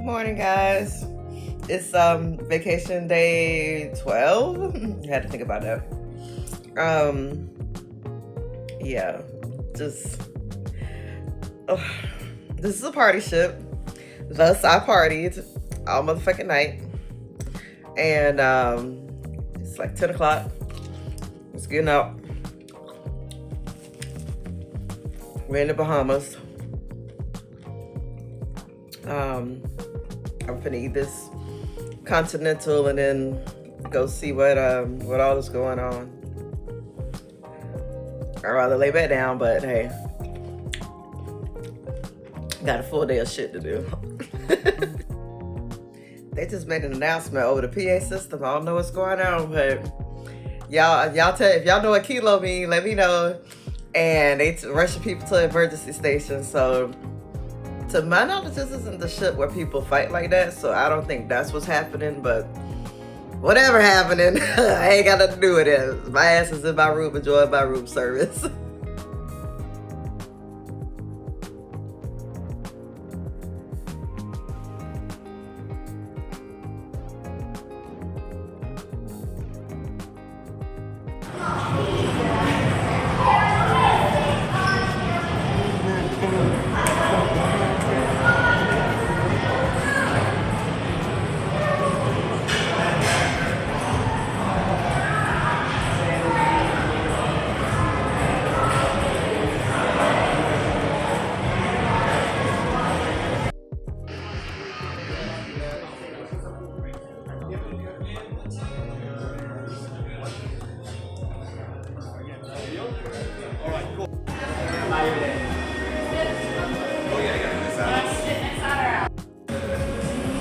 Morning, guys. It's vacation day 12. Had to think about that. Yeah, just this is a party ship. Thus, I partied all motherfucking night, and it's like 10 o'clock. It's getting up. We're in the Bahamas. I'm finna eat this continental and then go see what all is going on. I'd rather lay back down, but hey, got a full day of shit to do. They just made an announcement over the PA system. I don't know what's going on, but if y'all know what kilo mean, let me know. And they rushing people to emergency stations. So to my knowledge, this isn't the shit where people fight like that. So I don't think that's what's happening. But whatever happening, I ain't got nothing to do with it. My ass is in my room enjoying my room service.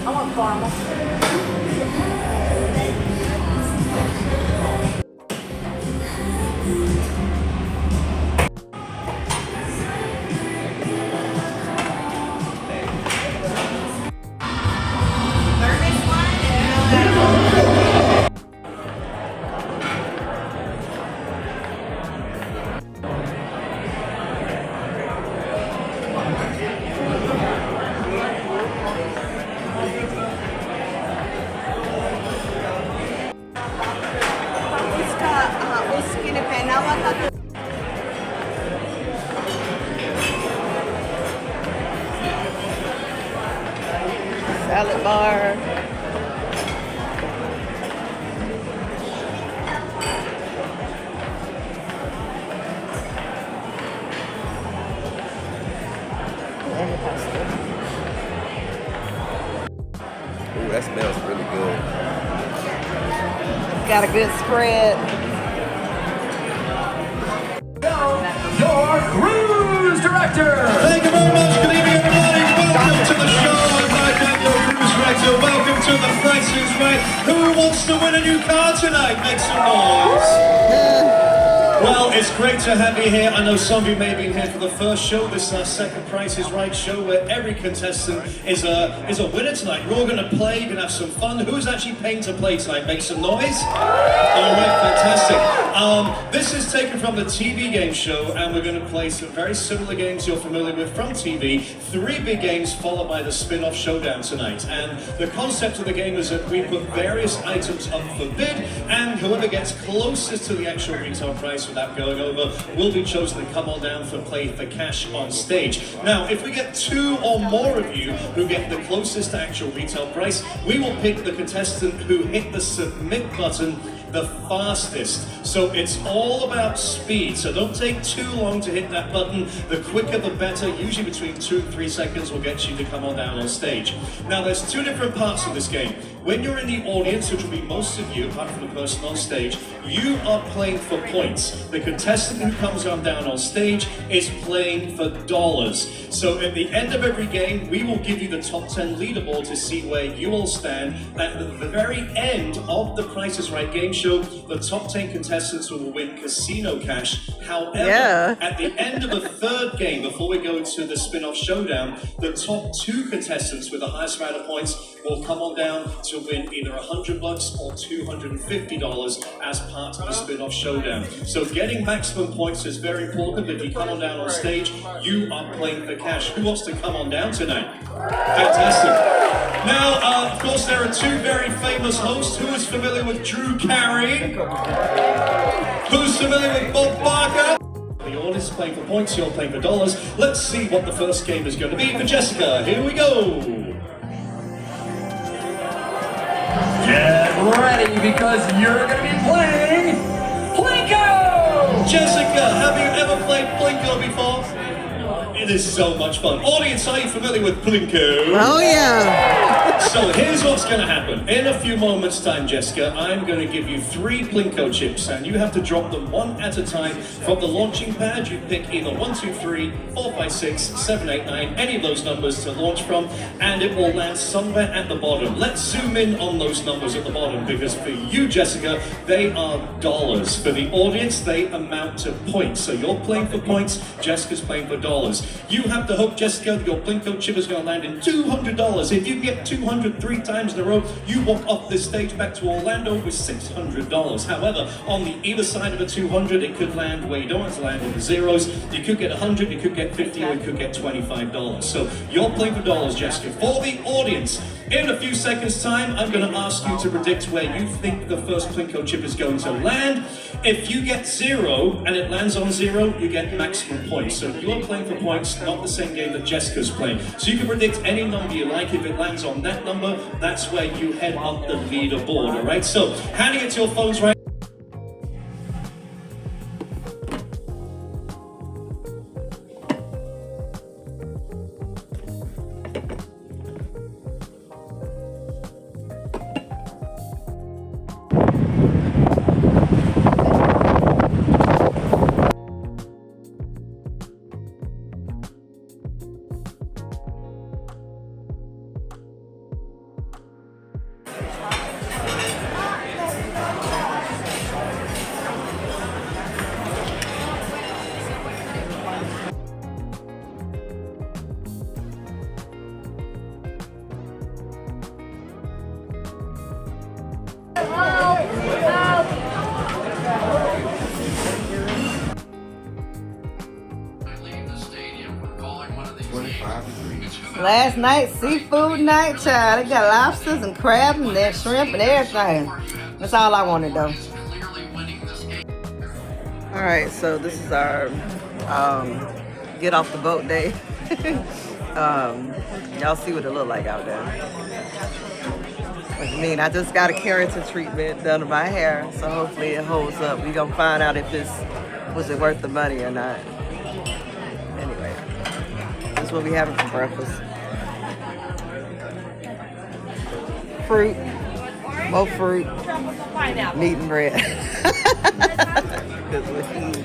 I want caramel. Salad bar. And the pasta. Ooh, that smells really good. Got a good spread. Your cruise director. Thank you very much. Good evening, everybody. Welcome to the show. I'm your cruise director. Welcome to the Price is Right. Who wants to win a new car tonight? Make some noise. Well, it's great to have you here. I know some of you may have been here for the first show. This is our second Price is Right show where every contestant is a winner tonight. We're all going to play. You're going to have some fun. Who is actually paying to play tonight? Make some noise. All right, fantastic. This is taken from the TV game show, and we're going to play some very similar games you're familiar with from TV. 3 big games followed by the spin-off showdown tonight. And the concept of the game is that we put various items up for bid, and whoever gets closest to the actual retail price without going over will be chosen to come on down for play for cash on stage. Now, if we get 2 or more of you who get the closest to actual retail price, we will pick the contestant who hit the submit button the fastest. So it's all about speed. So don't take too long to hit that button. The quicker the better. Usually between 2 and 3 seconds will get you to come on down on stage. Now there's 2 different parts of this game. When you're in the audience, which will be most of you, apart from the person on stage, you are playing for points. The contestant who comes on down on stage is playing for dollars. So at the end of every game, we will give you the top 10 leaderboard to see where you all stand. At the very end of the Price is Right game show, the top 10 contestants will win casino cash. However, at the end of the 3rd game, before we go to the spin-off showdown, the top 2 contestants with the highest amount of points will come on down to win either $100 or $250 as part of the spin-off showdown. So getting maximum points is very important. If you come on down on stage, you are playing for cash. Who wants to come on down tonight? Fantastic. Now, of course, there are two very famous hosts. Who is familiar with Drew Carey? Who's familiar with Bob Barker? The audience is playing for points, you're playing for dollars. Let's see what the first game is going to be for Jessica. Here we go. Get ready because you're going to be playing Plinko! Jessica, have you ever played Plinko before? It is so much fun. Audience, are you familiar with Plinko? Oh yeah. So here's what's going to happen. In a few moments' time, Jessica, I'm going to give you 3 Plinko chips, and you have to drop them one at a time from the launching pad. You pick either 1, 2, 3, 4, 5, 6, 7, 8, 9, any of those numbers to launch from, and it will land somewhere at the bottom. Let's zoom in on those numbers at the bottom, because for you, Jessica, they are dollars. For the audience, they amount to points. So you're playing for points, Jessica's playing for dollars. You have to hope, Jessica, that your Plinko chip is going to land in $200. If you get 200 3 times in a row, you walk off this stage back to Orlando with $600. However, on the either side of a 200, it could land where you don't want to land in the zeros. You could get 100, you could get 50, or you could get $25. So you're playing for dollars, Jessica. For the audience, in a few seconds' time, I'm going to ask you to predict where you think the first Plinko chip is going to land. If you get 0 and it lands on 0, you get maximum points. So you're playing for points, not the same game that Jessica's playing. So you can predict any number you like. If it lands on that number, that's where you head up the leaderboard, all right? So handing it to your phones right. Last night, seafood night, child. They got lobsters and crabs and that shrimp and everything. That's all I wanted, though. All right, so this is our get off the boat day. Y'all see what it look like out there. I mean, I just got a keratin treatment done to my hair, so hopefully it holds up. We gonna find out if was it worth the money or not. Anyway, that's what we having for breakfast. Fruit, more fruit, meat and bread. That's what he eats.